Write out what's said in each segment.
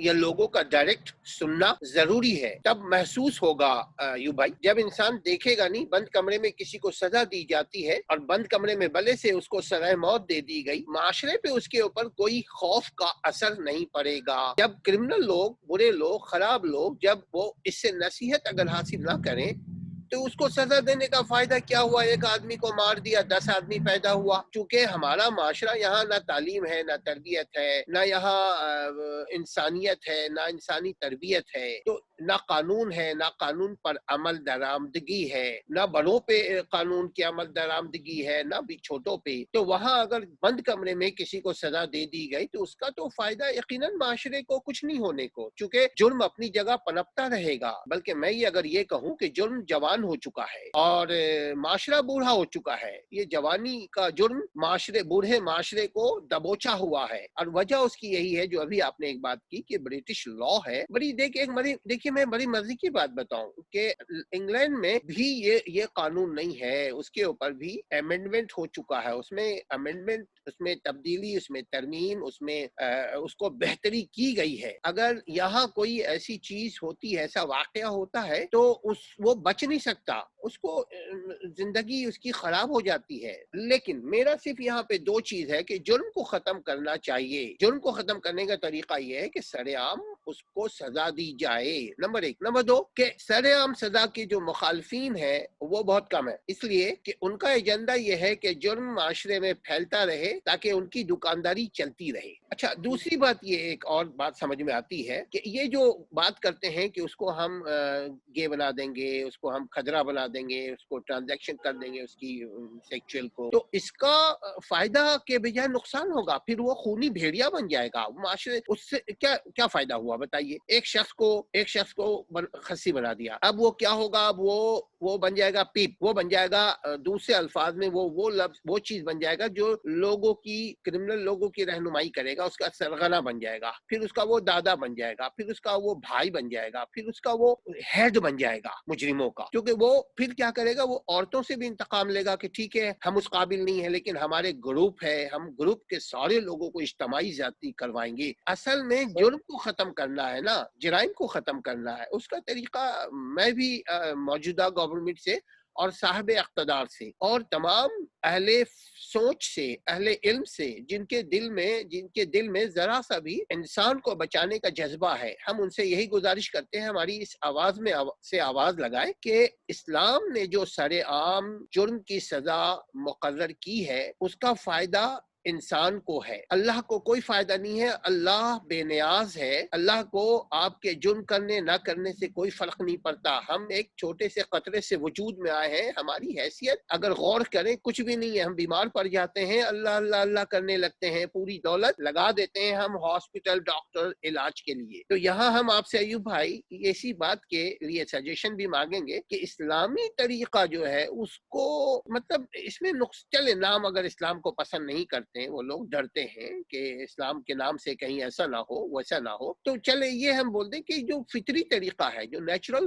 یہ لوگوں کا ڈائریکٹ سننا ضروری ہے. تب محسوس ہوگا یو بھائی، جب انسان دیکھے گا نہیں بند کمرے میں کسی کو سزا دی جاتی ہے اور بند کمرے میں بلے سے اس کو سزائے موت دے دی گئی، معاشرے پہ اس کے اوپر کوئی خوف کا اثر نہیں پڑے گا. جب کرمنل لوگ، برے لوگ، خراب لوگ جب وہ اس سے نصیحت اگر حاصل نہ کریں تو اس کو سزا دینے کا فائدہ کیا ہوا؟ ایک آدمی کو مار دیا، 10 آدمی پیدا ہوا. چونکہ ہمارا معاشرہ یہاں نہ تعلیم ہے، نہ تربیت ہے، نہ یہاں انسانیت ہے، نہ انسانی تربیت ہے، تو نہ قانون ہے، نہ قانون پر عمل درآمدگی ہے، نہ بڑوں پہ قانون کی عمل درآمدگی ہے، نہ بھی چھوٹوں پہ. تو وہاں اگر بند کمرے میں کسی کو سزا دے دی گئی تو اس کا تو فائدہ یقیناً معاشرے کو کچھ نہیں ہونے کو، چونکہ جرم اپنی جگہ پنپتا رہے گا. بلکہ میں یہ اگر یہ کہوں کہ جرم جوان ہو چکا ہے اور معاشرہ بوڑھا ہو چکا ہے. یہ جوانی کا جرم بوڑھے معاشرے کو دبوچا ہوا ہے، اور وجہ اس کی یہی ہے جو ابھی آپ نے ایک بات کی کہ برٹش لا ہے. دیکھیے میں بڑی مرضی کی بات بتاؤں کہ انگلینڈ میں بھی یہ قانون نہیں ہے، اس کے اوپر بھی امینڈمنٹ ہو چکا ہے. اس میں امینڈمنٹ، اس میں تبدیلی، اس میں ترمیم، اس کو بہتری کی گئی ہے. اگر یہاں کوئی ایسی چیز ہوتی ہے، ایسا واقعہ ہوتا ہے تو وہ بچ نہیں سکتا، اس کو زندگی اس کی خراب ہو جاتی ہے. لیکن میرا صرف یہاں پہ دو چیز ہے کہ جرم کو ختم کرنا چاہیے. جرم کو ختم کرنے کا طریقہ یہ ہے کہ سر عام اس کو سزا دی جائے، نمبر ایک. نمبر دو کہ سر عام سزا کے جو مخالفین ہیں وہ بہت کم ہے، اس لیے کہ ان کا ایجنڈا یہ ہے کہ جرم معاشرے میں پھیلتا رہے تاکہ ان کی دکانداری چلتی رہے. اچھا، دوسری بات یہ ایک اور بات سمجھ میں آتی ہے کہ یہ جو بات کرتے ہیں کہ اس کو ہم گے بنا دیں گے، اس کو ہم کھدرا بنا دیں گے، اس کو ٹرانزیکشن کر دیں گے اس کی سیکچوئل کو، تو اس کا فائدہ کے بجائے نقصان ہوگا. پھر وہ خونی بھیڑیا بن جائے گا معاشرے. اس سے کیا فائدہ ہوا بتائیے؟ ایک شخص کو خصی بنا دیا، اب وہ کیا ہوگا؟ اب وہ بن جائے گا پیپ، وہ بن جائے گا دوسرے الفاظ میں وہ چیز بن جائے گا جو کرمنل لوگوں کی رہنمائی کرے گا، اس کا سرغنہ بن جائے گا، پھر اس کا وہ دادا بن جائے گا، پھر اس کا وہ بھائی بن جائے گا، پھر اس کا وہ ہیڈ بن جائے گا مجرموں کا. کیونکہ وہ پھر کیا کرے گا؟ وہ عورتوں سے بھی انتقام لے گا کہ ٹھیک ہے ہم اس قابل نہیں ہیں لیکن ہمارے گروپ ہے، ہم گروپ کے سارے لوگوں کو اجتماعی زیادتی کروائیں گے. اصل میں جرم کو ختم کرنا ہے نا، جرائم کو ختم کرنا ہے. اس کا طریقہ میں بھی موجودہ گورنمنٹ سے اور صاحب اقتدار سے اور تمام اہل سوچ سے، اہل علم سے، جن کے دل میں ذرا سا بھی انسان کو بچانے کا جذبہ ہے، ہم ان سے یہی گزارش کرتے ہیں ہماری اس آواز میں سے آواز لگائیں کہ اسلام نے جو سر عام جرم کی سزا مقرر کی ہے اس کا فائدہ انسان کو ہے، اللہ کو کوئی فائدہ نہیں ہے. اللہ بے نیاز ہے، اللہ کو آپ کے جرم کرنے نہ کرنے سے کوئی فرق نہیں پڑتا. ہم ایک چھوٹے سے قطرے سے وجود میں آئے ہیں، ہماری حیثیت اگر غور کریں کچھ بھی نہیں ہے. ہم بیمار پڑ جاتے ہیں، اللہ اللہ اللہ کرنے لگتے ہیں، پوری دولت لگا دیتے ہیں ہم ہاسپٹل، ڈاکٹر، علاج کے لیے. تو یہاں ہم آپ سے ایوب بھائی اسی بات کے لیے سجیشن بھی مانگیں گے کہ اسلامی طریقہ جو ہے اس کو مطلب اس میں چلے نام اگر اسلام کو پسند نہیں کرتے ہیں، وہ لوگ ڈرتے ہیں کہ اسلام کے نام سے کہیں ایسا نہ ہو ویسا نہ ہو، تو چلے یہ ہم بول دیں کہ جو فطری طریقہ ہے، جو نیچرل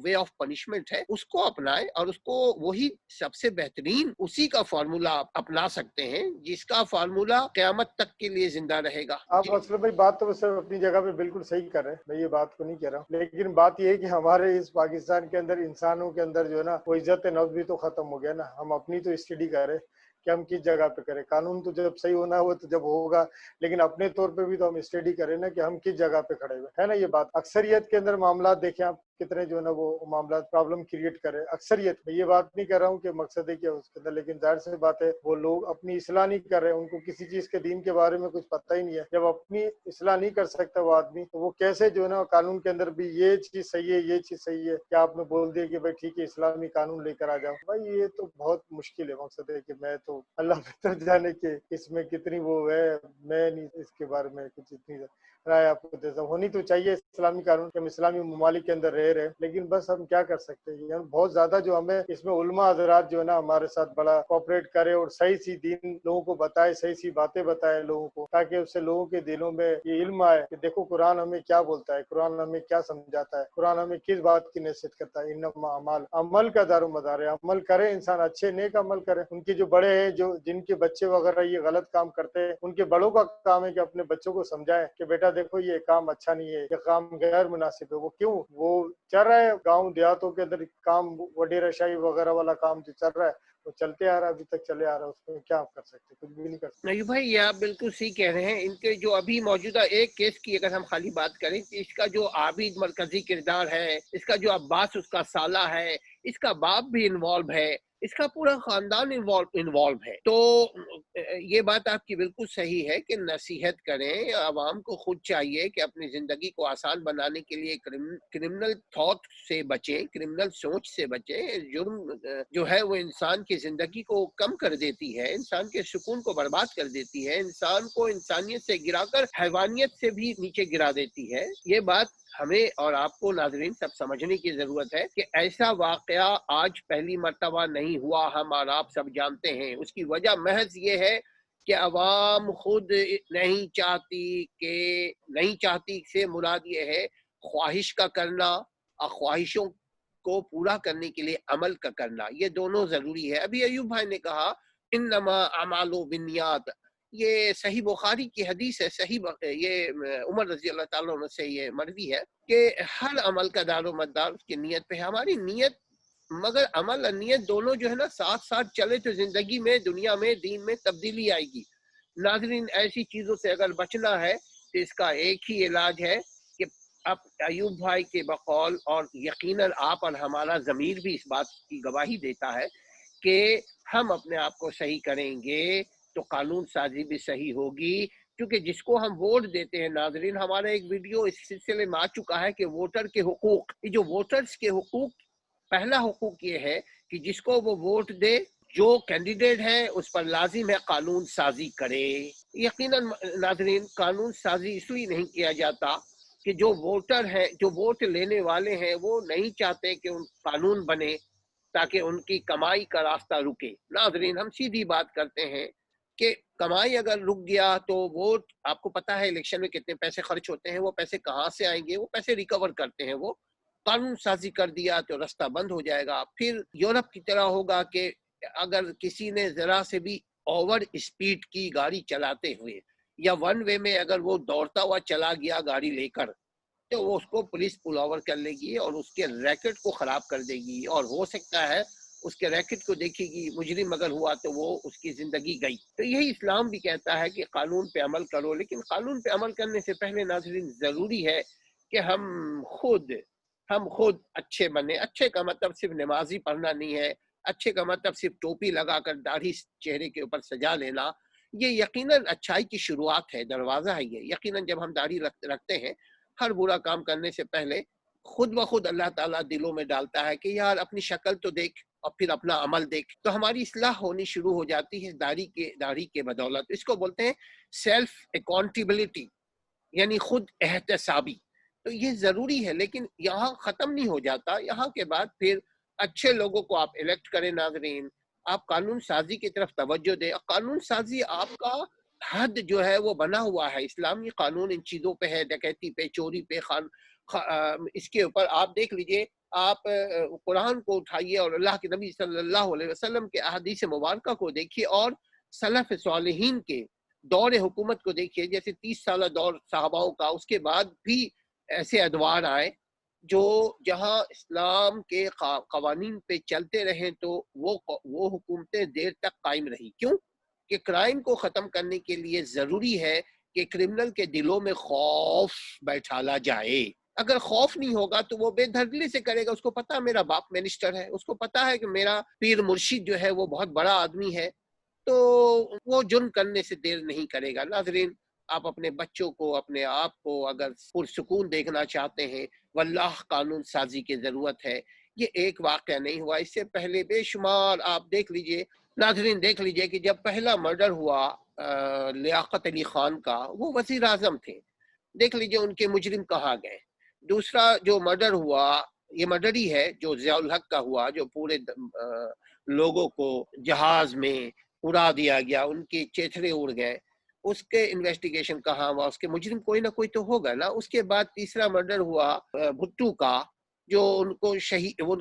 وے آف پنشمنٹ ہے، اس کو اپنائیں اور اس کو وہی سب سے بہترین اسی کا فارمولا اپنا سکتے ہیں جس کا فارمولا قیامت تک کے لیے زندہ رہے گا. آپ اسلم بھائی بات تو سر اپنی جگہ پہ بالکل صحیح کر رہے ہیں، میں یہ بات کو نہیں کہہ رہا ہوں، لیکن بات یہ ہے کہ ہمارے اس پاکستان کے اندر انسانوں کے اندر جو ہے نا وہ عزت نفس بھی تو ختم ہو گیا نا. ہم اپنی تو اسٹڈی کر رہے کہ ہم کس جگہ پہ کریں. قانون تو جب صحیح ہونا ہو تو جب ہوگا، لیکن اپنے طور پہ بھی تو ہم اسٹڈی کریں نا کہ ہم کس جگہ پہ کھڑے ہوئے ہے نا. یہ بات اکثریت کے اندر معاملات دیکھیں آپ کتنے جو ہے نا وہ معاملات پرابلم کریٹ کرے اکثریت میں. یہ بات نہیں کر رہا ہوں کہ مقصد ہے کہ اس کے اندر، لیکن ظاہر سی بات ہے وہ لوگ اپنی اصلاح نہیں کر رہے، ان کو کسی چیز کے دین کے بارے میں کچھ پتہ ہی نہیں ہے. جب اپنی اصلاح نہیں کر سکتا وہ آدمی تو وہ کیسے جو ہے نا قانون کے اندر بھی یہ چیز صحیح ہے یہ چیز صحیح ہے کہ آپ نے بول دیا کہ بھائی ٹھیک ہے اسلامی قانون لے کر آ جاؤ. بھائی یہ تو بہت مشکل ہے. مقصد ہے کہ میں تو اللہ بہتر جانے کہ اس میں کتنی وہ ہے، میں نہیں اس کے بارے میں کچھ اتنی رائے آپ کو دیتا ہوں. ہونی تو چاہیے اسلامی قانون کہ ہم اسلامی ممالک کے اندر رہ رہے، لیکن بس ہم کیا کر سکتے ہیں. یعنی بہت زیادہ جو ہمیں اس میں علماء حضرات جو ہے نا ہمارے ساتھ بڑا کوآپریٹ کرے اور صحیح سی دین لوگوں کو بتائے، صحیح سی باتیں بتائے لوگوں کو، تاکہ اس سے لوگوں کے دلوں میں یہ علم آئے کہ دیکھو قرآن ہمیں کیا بولتا ہے، قرآن ہمیں کیا سمجھاتا ہے، قرآن ہمیں کس بات کی نصیحت کرتا ہے. انما اعمال، عمل کا دار و مدار ہے. عمل کرے انسان، اچھے نیک عمل کرے. ان کے جو بڑے ہیں جن کے بچے وغیرہ یہ غلط کام کرتے ہیں، ان کے بڑوں کا کام ہے کہ اپنے بچوں کو سمجھائیں کہ بیٹا دیکھو یہ کام اچھا نہیں ہے، یہ کام غیر مناسب ہے، وہ کیوں وہ چل رہا ہے گاؤں دیہاتوں کے اندر کام، وڈیرہ شاہی وغیرہ والا کام جو چل رہا ہے وہ چلتے آ رہا ہے، ابھی تک چلے آ رہا ہے، اس میں کیا آپ کر سکتے؟ کچھ بھی نہیں کر سکتے۔ نہیں بھائی، یہ آپ بالکل صحیح کہہ رہے ہیں۔ ان کے جو ابھی موجودہ ایک کیس کی اگر ہم خالی بات کریں کہ اس کا جو عابد مرکزی کردار ہے، اس کا جو عباس اس کا سالہ ہے، اس کا باپ بھی انوالو ہے، اس کا پورا خاندان انوالو ہے، تو یہ بات آپ کی بالکل صحیح ہے کہ نصیحت کریں۔ عوام کو خود چاہیے کہ اپنی زندگی کو آسان بنانے کے لیے کرمنل تھاٹ سے بچیں، کرمنل سوچ سے بچیں۔ جرم جو ہے وہ انسان کی زندگی کو کم کر دیتی ہے، انسان کے سکون کو برباد کر دیتی ہے، انسان کو انسانیت سے گرا کر حیوانیت سے بھی نیچے گرا دیتی ہے۔ یہ بات ہمیں اور آپ کو ناظرین سب سمجھنے کی ضرورت ہے کہ ایسا واقعہ آج پہلی مرتبہ نہیں ہوا، ہم اور آپ سب جانتے ہیں۔ اس کی وجہ محض یہ ہے کہ عوام خود نہیں چاہتی سے مراد یہ ہے خواہش کا کرنا اور خواہشوں کو پورا کرنے کے لیے عمل کا کرنا، یہ دونوں ضروری ہے۔ ابھی ایوب بھائی نے کہا انما اعمال بالنیات، یہ صحیح بخاری کی حدیث ہے، یہ عمر رضی اللہ تعالیٰ عنہ سے یہ مروی ہے کہ ہر عمل کا دار و مدار اس کی نیت پہ ہے۔ ہماری نیت، مگر عمل اور نیت دونوں جو ہے نا ساتھ ساتھ چلے تو زندگی میں، دنیا میں، دین میں تبدیلی آئے گی۔ ناظرین ایسی چیزوں سے اگر بچنا ہے تو اس کا ایک ہی علاج ہے کہ اب ایوب بھائی کے بقول، اور یقیناً آپ اور ہمارا ضمیر بھی اس بات کی گواہی دیتا ہے کہ ہم اپنے آپ کو صحیح کریں گے تو قانون سازی بھی صحیح ہوگی، کیونکہ جس کو ہم ووٹ دیتے ہیں ناظرین، ہمارا ایک ویڈیو اس سلسلے میں آ چکا ہے کہ ووٹر کے حقوق، یہ جو ووٹرز کے حقوق، پہلا حقوق یہ ہے کہ جس کو وہ ووٹ دے، جو کینڈیڈیٹ ہے اس پر لازم ہے قانون سازی کرے۔ یقیناً ناظرین قانون سازی اس لیے نہیں کیا جاتا کہ جو ووٹر ہیں، جو ووٹ لینے والے ہیں، وہ نہیں چاہتے کہ ان قانون بنے تاکہ ان کی کمائی کا راستہ رکے۔ ناظرین ہم سیدھی بات کرتے ہیں کہ کمائی اگر رک گیا تو ووٹ، آپ کو پتا ہے الیکشن میں کتنے پیسے خرچ ہوتے ہیں، وہ پیسے کہاں سے آئیں گے؟ وہ پیسے ریکور کرتے ہیں وہ۔ قانون سازی کر دیا تو راستہ بند ہو جائے گا۔ پھر یورپ کی طرح ہوگا کہ اگر کسی نے ذرا سے بھی اوور اسپیڈ کی گاڑی چلاتے ہوئے، یا ون وے میں اگر وہ دوڑتا ہوا چلا گیا گاڑی لے کر، تو وہ اس کو پولیس پل اوور کر لے گی اور اس کے ریکٹ کو خراب کر دے گی، اور ہو سکتا ہے اس کے ریکٹ کو دیکھے گی، مجرم اگر ہوا تو وہ اس کی زندگی گئی۔ تو یہی اسلام بھی کہتا ہے کہ قانون پہ عمل کرو، لیکن قانون پہ عمل کرنے سے پہلے ناظرین ضروری ہے کہ ہم خود اچھے بنے۔ اچھے کا مطلب صرف نمازی پڑھنا نہیں ہے، اچھے کا مطلب صرف ٹوپی لگا کر داڑھی چہرے کے اوپر سجا لینا، یہ یقیناً اچھائی کی شروعات ہے، دروازہ ہے یہ۔ یقیناً جب ہم داڑھی رکھتے ہیں، ہر برا کام کرنے سے پہلے خود بخود اللہ تعالیٰ دلوں میں ڈالتا ہے کہ یار اپنی شکل تو دیکھ اور پھر اپنا عمل دیکھ، تو ہماری اصلاح ہونی شروع ہو جاتی ہے داڑھی کے بدولت۔ اس کو بولتے ہیں سیلف اکاؤنٹیبلٹی، یعنی خود احتسابی۔ تو یہ ضروری ہے، لیکن یہاں ختم نہیں ہو جاتا۔ یہاں کے بعد پھر اچھے لوگوں کو آپ الیکٹ کریں ناظرین، آپ قانون سازی کی طرف توجہ دیں۔ قانون سازی آپ کا حد جو ہے وہ بنا ہوا ہے، اسلامی قانون ان چیزوں پہ ہے، ڈکیتی پہ، چوری پہ، اس کے اوپر آپ دیکھ لیجئے، آپ قرآن کو اٹھائیے اور اللہ کے نبی صلی اللہ علیہ وسلم کے احادیث مبارکہ کو دیکھیے، اور سلف صالحین کے دور حکومت کو دیکھیے، جیسے 30 سالہ دور صحاباؤں کا، اس کے بعد بھی ایسے ادوار آئے جو جہاں اسلام کے قوانین پہ چلتے رہیں تو وہ حکومتیں دیر تک قائم رہی۔ کیوں؟ کہ کرائم کو ختم کرنے کے لیے ضروری ہے کہ کرمنل کے دلوں میں خوف بیٹھالا جائے۔ اگر خوف نہیں ہوگا تو وہ بے دھڑلے سے کرے گا، اس کو پتا میرا باپ منسٹر ہے، اس کو پتا ہے کہ میرا پیر مرشد جو ہے وہ بہت بڑا آدمی ہے، تو وہ جرم کرنے سے دیر نہیں کرے گا۔ ناظرین آپ اپنے بچوں کو، اپنے آپ کو اگر پرسکون دیکھنا چاہتے ہیں، واللہ قانون سازی کی ضرورت ہے۔ یہ ایک واقعہ نہیں ہوا، اس سے پہلے بے شمار آپ دیکھ لیجئے ناظرین، دیکھ لیجئے کہ جب پہلا مرڈر ہوا لیاقت علی خان کا، وہ وزیر اعظم تھے، دیکھ لیجئے ان کے مجرم کہاں گئے۔ دوسرا جو مرڈر ہوا، یہ مرڈر ہی ہے جو ضیاء الحق کا ہوا، جو پورے لوگوں کو جہاز میں اڑا دیا گیا، ان کے چیتھڑے اڑ گئے، اس کے انویسٹیگیشن کہاں ہوا؟ اس کے مجرم کوئی نہ کوئی تو ہوگا نا۔ اس کے بعد تیسرا مرڈر ہوا بھٹو کا، جو ان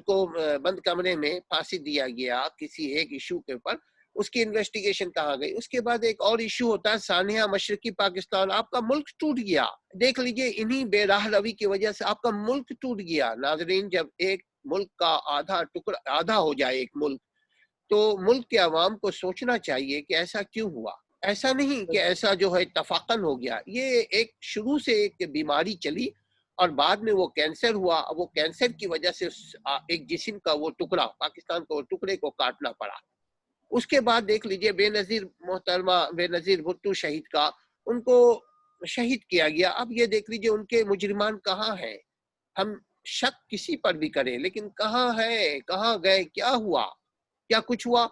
کو بند کمرے میں پھانسی دیا گیا کسی ایک ایشو کے اوپر، اس کی انویسٹیگیشن کہاں گئی؟ اس کے بعد ایک اور ایشو ہوتا ہے سانحہ مشرقی پاکستان، آپ کا ملک ٹوٹ گیا، دیکھ لیجئے انہی بے راہ روی کی وجہ سے آپ کا ملک ٹوٹ گیا۔ ناظرین، جب ایک ملک کا آدھا ٹکڑا آدھا ہو جائے ایک ملک، تو ملک کے عوام کو سوچنا چاہیے کہ ایسا کیوں ہوا۔ ایسا نہیں کہ ایسا جو ہے اتفاقاً ہو گیا، یہ ایک شروع سے ایک بیماری چلی اور بعد میں وہ کینسر ہوا، وہ کینسر کی وجہ سے ایک جسم کا وہ ٹکڑا، پاکستان کو ٹکڑے کو کاٹنا پڑا۔ اس کے بعد دیکھ لیجئے بے نظیر محترمہ بے نظیر بھٹو شہید کا، ان کو شہید کیا گیا۔ اب یہ دیکھ لیجئے ان کے مجرمان کہاں ہیں؟ ہم شک کسی پر بھی کریں لیکن کہاں ہے، کہاں گئے، کیا ہوا، کیا کچھ ہوا؟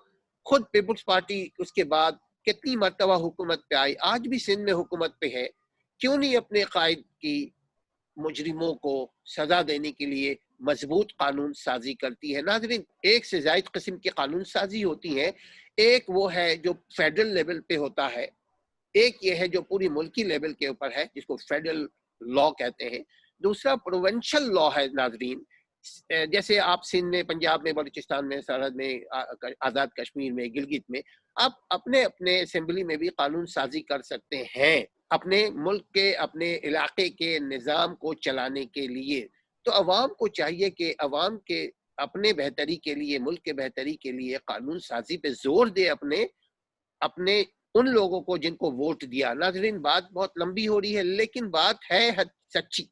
خود پیپلز پارٹی اس کے بعد کتنی مرتبہ حکومت پہ آئی، آج بھی سندھ میں حکومت پہ ہے، کیوں نہیں اپنے قائد کی مجرموں کو سزا دینے کے لیے مضبوط قانون سازی کرتی ہے؟ ناظرین، ایک سے زائد قسم کی قانون سازی ہوتی ہے، ایک وہ ہے جو فیڈرل لیول پہ ہوتا ہے، ایک یہ ہے جو پوری ملکی لیول کے اوپر ہے جس کو فیڈرل لا کہتے ہیں، دوسرا پروونشل لا ہے۔ ناظرین، جیسے آپ سندھ میں، پنجاب میں، بلوچستان میں، سرحد میں، آزاد کشمیر میں، گلگت میں، آپ اپنے اپنے اسمبلی میں بھی قانون سازی کر سکتے ہیں اپنے ملک کے، اپنے علاقے کے نظام کو چلانے کے لیے۔ تو عوام کو چاہیے کہ عوام کے اپنے بہتری کے لیے، ملک کے بہتری کے لیے قانون سازی پہ زور دے اپنے ان لوگوں کو جن کو ووٹ دیا۔ ناظرین، بات بہت لمبی ہو رہی ہے لیکن بات ہے سچی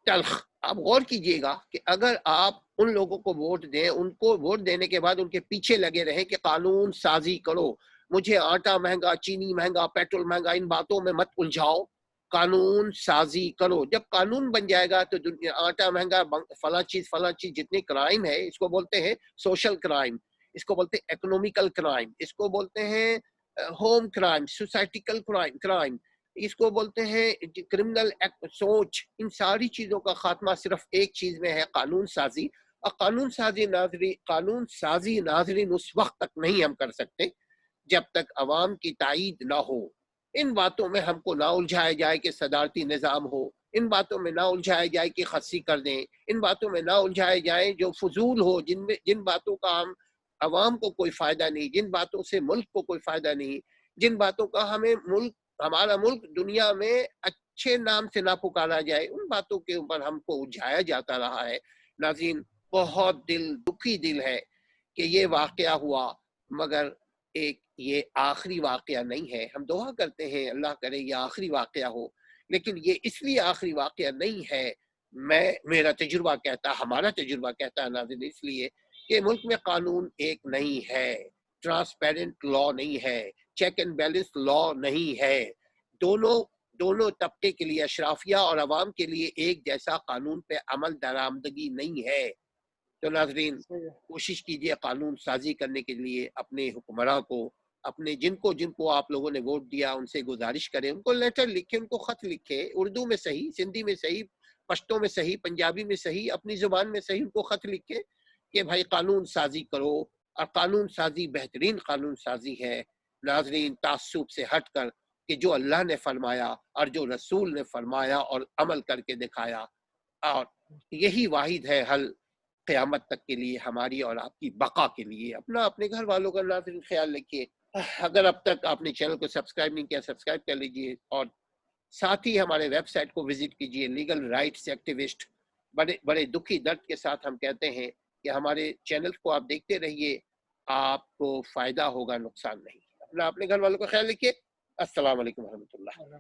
تلخ۔ آپ غور کیجئے گا کہ اگر آپ ان لوگوں کو ووٹ دیں، ان کو ووٹ دینے کے بعد ان کے پیچھے لگے رہیں کہ قانون سازی کرو، مجھے آٹا مہنگا، چینی مہنگا، پیٹرول مہنگا، ان باتوں میں مت الجھاؤ، قانون سازی کرو۔ جب قانون بن جائے گا تو آٹا مہنگا، فلاں چیز جتنے کرائم ہے، اس کو بولتے ہیں سوشل کرائم، اس کو بولتے ہیں اکنومیکل کرائم، اس کو بولتے ہیں ہوم کرائم، سوسائٹیکل کرائم، اس کو بولتے ہیں کرمنل سوچ۔ ان ساری چیزوں کا خاتمہ صرف ایک چیز میں ہے، قانون سازی۔ اور قانون سازی ناظرین اس وقت تک نہیں ہم کر سکتے جب تک عوام کی تائید نہ ہو۔ ان باتوں میں ہم کو نہ الجھایا جائے کہ صدارتی نظام ہو، ان باتوں میں نہ الجھایا جائے کہ خصی کر دیں، ان باتوں میں نہ الجھائے جائیں جو فضول ہو، جن باتوں کا ہم عوام کو کوئی فائدہ نہیں، جن باتوں سے ملک کو کوئی فائدہ نہیں، جن باتوں کا ہمارا ملک دنیا میں اچھے نام سے نہ پکارا جائے، ان باتوں کے اوپر ہم کو الجھایا جاتا رہا ہے۔ ناظرین، بہت دکھی دل ہے کہ یہ واقعہ ہوا، مگر یہ آخری واقعہ نہیں ہے۔ ہم دعا کرتے ہیں اللہ کرے یہ آخری واقعہ ہو، لیکن یہ اس لیے آخری واقعہ نہیں ہے، میرا تجربہ کہتا، ہمارا تجربہ کہتا ہے ناظرین، اس لیے کہ ملک میں قانون ایک نہیں ہے، ٹرانسپیرنٹ لا نہیں ہے، چیک اینڈ بیلنس لا نہیں ہے، دونوں طبقے کے لیے، اشرافیہ اور عوام کے لیے ایک جیسا قانون پہ عمل درآمدگی نہیں ہے۔ تو ناظرین، کوشش کیجئے قانون سازی کرنے کے لیے اپنے حکمراں کو، اپنے جن کو آپ لوگوں نے ووٹ دیا، ان سے گزارش کریں، ان کو لیٹر لکھیں، ان کو خط لکھیں، اردو میں صحیح، سندھی میں صحیح، پشتو میں صحیح، پنجابی میں صحیح، اپنی زبان میں صحیح، ان کو خط لکھیں کہ بھائی قانون سازی کرو۔ اور قانون سازی بہترین قانون سازی ہے ناظرین، تعصب سے ہٹ کر، کہ جو اللہ نے فرمایا اور جو رسول نے فرمایا اور عمل کر کے دکھایا، اور یہی واحد ہے حل قیامت تک کے لیے، ہماری اور آپ کی بقا کے لیے۔ اپنے گھر والوں کا ناظرین خیال رکھیے۔ اگر اب تک آپ نے چینل کو سبسکرائب نہیں کیا، سبسکرائب کر لیجئے، اور ساتھ ہی ہمارے ویب سائٹ کو وزٹ کیجئے۔ لیگل رائٹس ایکٹیوسٹ، بڑے دکھی درد کے ساتھ ہم کہتے ہیں کہ ہمارے چینل کو آپ دیکھتے رہیے، آپ کو فائدہ ہوگا، نقصان نہیں۔ اپنے گھر والوں کا خیال رکھیے۔ السلام علیکم ورحمۃ اللہ۔